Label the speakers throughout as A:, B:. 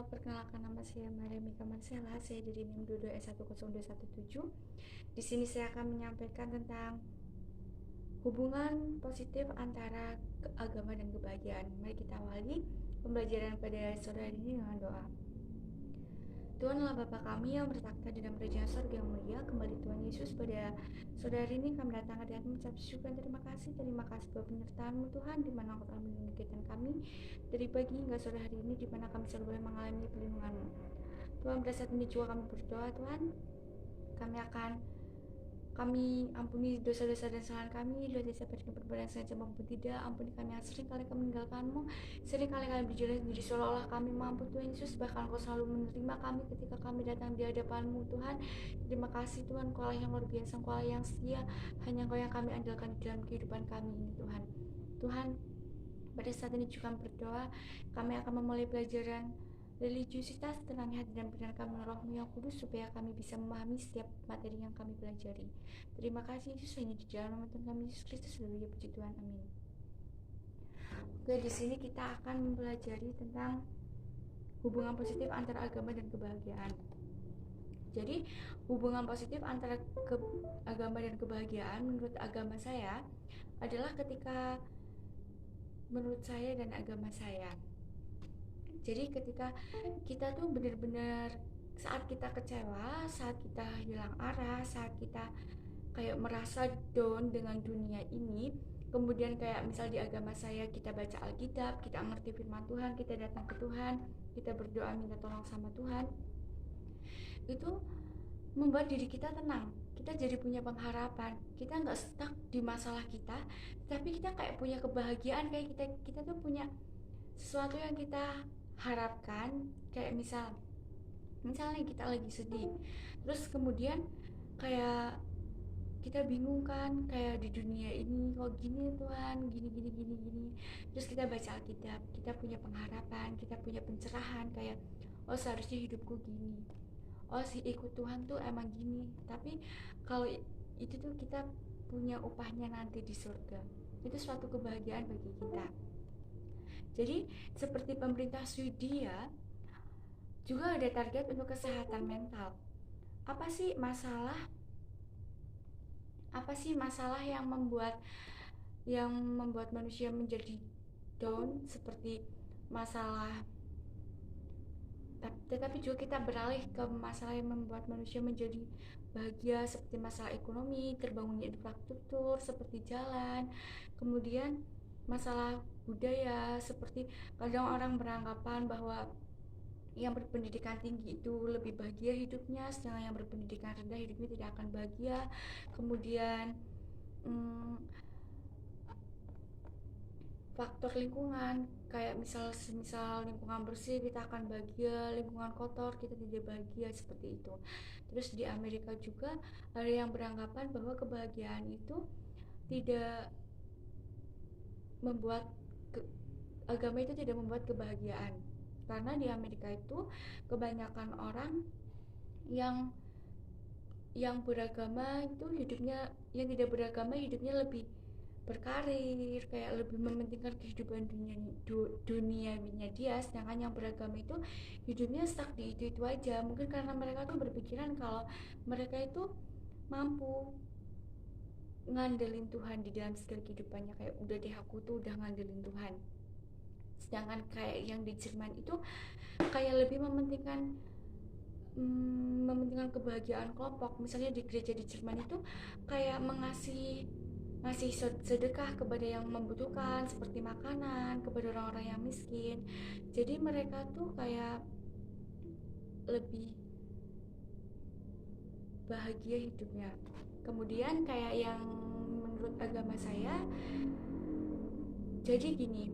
A: Perkenalkan, nama saya Maria Mika Marcella, saya dari NIM 22S10217. Di sini saya akan menyampaikan tentang hubungan positif antara agama dan kebahagiaan. Mari kita awali pembelajaran pada sore hari ini dengan doa. Tuhan adalah Bapa kami yang bertakhta di dalam kerajaan surga yang mulia. Kembali Tuhan Yesus, pada sore hari ini kami datang ke hadirat mengucap syukur dan terima kasih buat penyertaan-Mu Tuhan, di mana Engkau telah melindungi kegiatan kami dari pagi hingga sore hari ini, di mana kami selalu boleh mengalami perlindungan-Mu. Tuhan, pada saat ini juga kami berdoa Tuhan, kami ampuni dosa-dosa dan kesalahan kami, dosa-dosa perbuatan yang sengaja maupun tidak. Ampuni kami yang sering kali kami meninggalkan-Mu, sering kali kami berjalan sendiri seolah-olah kami mampu Tuhan Yesus. Bahkan Kau selalu menerima kami ketika kami datang di hadapan-Mu Tuhan. Terima kasih Tuhan, Kau yang luar biasa, Kau yang setia. Hanya Kau yang kami andalkan di dalam kehidupan kami ini Tuhan. Tuhan, pada saat ini juga kami berdoa, kami akan memulai pelajaran religiusitas, tenangnya hati dan pikiran kami Roh-Mu yang kudus, supaya kami bisa memahami setiap materi yang kami pelajari. Terima kasih Yesus, hanya di dalam nama Tuhan kami Yesus Kristus, haleluya, puji Tuhan, amin. Oke, di sini kita akan mempelajari tentang hubungan positif antara agama dan kebahagiaan. Jadi, hubungan positif antara agama dan kebahagiaan menurut agama saya adalah ketika menurut saya dan agama saya. Jadi ketika kita tuh benar-benar saat kita kecewa, saat kita hilang arah, saat kita kayak merasa down dengan dunia ini, kemudian kayak misal di agama saya kita baca Alkitab, kita ngerti firman Tuhan, kita datang ke Tuhan, kita berdoa minta tolong sama Tuhan, itu membuat diri kita tenang. Kita jadi punya pengharapan, kita nggak stuck di masalah kita, tapi kita kayak punya kebahagiaan, kayak kita tuh punya sesuatu yang kita harapkan. Kayak misalnya kita lagi sedih, terus kemudian kayak kita bingung kan, kayak di dunia ini kok gini Tuhan, gini, terus kita baca Alkitab, kita punya pengharapan, kita punya pencerahan, kayak oh seharusnya hidupku gini, oh si ikut Tuhan tuh emang gini. Tapi kalau itu tuh kita punya upahnya nanti di surga, itu suatu kebahagiaan bagi kita. Jadi seperti pemerintah Swedia juga ada target untuk kesehatan mental. Apa sih masalah yang membuat manusia menjadi down, seperti masalah, tetapi juga kita beralih ke masalah yang membuat manusia menjadi bahagia, seperti masalah ekonomi, terbangunnya infrastruktur seperti jalan, kemudian masalah budaya, seperti kadang orang beranggapan bahwa yang berpendidikan tinggi itu lebih bahagia hidupnya, sedangkan yang berpendidikan rendah hidupnya tidak akan bahagia. Kemudian faktor lingkungan, kayak misal lingkungan bersih kita akan bahagia, lingkungan kotor kita tidak bahagia, seperti itu. Terus di Amerika juga ada yang beranggapan bahwa kebahagiaan itu tidak membuat agama itu tidak membuat kebahagiaan, karena di Amerika itu kebanyakan orang yang beragama itu hidupnya, yang tidak beragama hidupnya lebih berkarir, kayak lebih mementingkan kehidupan duniawinya dia, sedangkan yang beragama itu hidupnya stuck di itu aja. Mungkin karena mereka tuh berpikiran kalau mereka itu mampu ngandelin Tuhan di dalam segala kehidupannya, kayak udah deh aku tuh udah ngandelin Tuhan. Sedangkan kayak yang di Jerman itu kayak lebih mementingkan kebahagiaan kelompok. Misalnya di gereja di Jerman itu kayak ngasih sedekah kepada yang membutuhkan, seperti makanan kepada orang-orang yang miskin. Jadi mereka tuh kayak lebih bahagia hidupnya. Kemudian kayak yang menurut agama saya, jadi gini,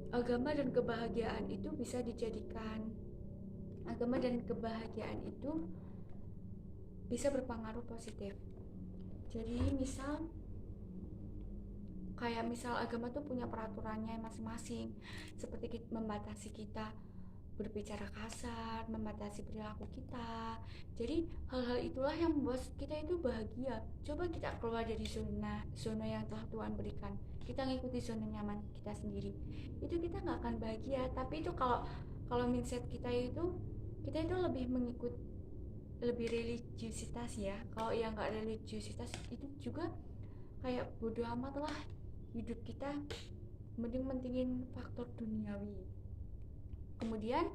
A: agama dan kebahagiaan itu bisa dijadikan, agama dan kebahagiaan itu bisa berpengaruh positif. Jadi misal agama tuh punya peraturannya masing-masing, seperti membatasi kita berbicara kasar, membatasi perilaku kita. Jadi hal-hal itulah yang membuat kita itu bahagia. Coba kita keluar dari zona yang telah Tuhan berikan. Kita ngikuti zona nyaman kita sendiri. Itu kita nggak akan bahagia. Tapi itu kalau kalau mindset kita itu lebih mengikut lebih religiusitas ya. Kalau yang nggak religiusitas itu juga kayak bodoh amat lah hidup kita, mending mentingin faktor duniawi. Kemudian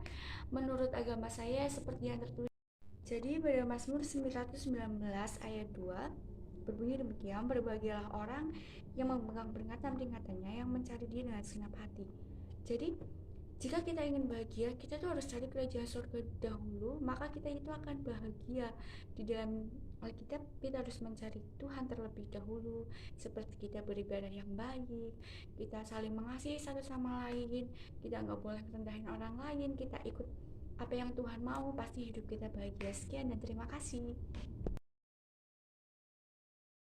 A: menurut agama saya seperti yang tertulis jadi pada Mazmur 919 ayat 2 berbunyi demikian, berbahagialah orang yang memegang peringatan-peringatannya, yang mencari dia dengan segenap hati. Jadi jika kita ingin bahagia, kita tuh harus cari kerajaan surga dahulu, maka kita itu akan bahagia. Di dalam Alkitab kita harus mencari Tuhan terlebih dahulu, seperti kita beribadah yang baik, kita saling mengasihi satu sama lain, kita nggak boleh rendahin orang lain, kita ikut apa yang Tuhan mau, pasti hidup kita bahagia. Sekian dan terima kasih.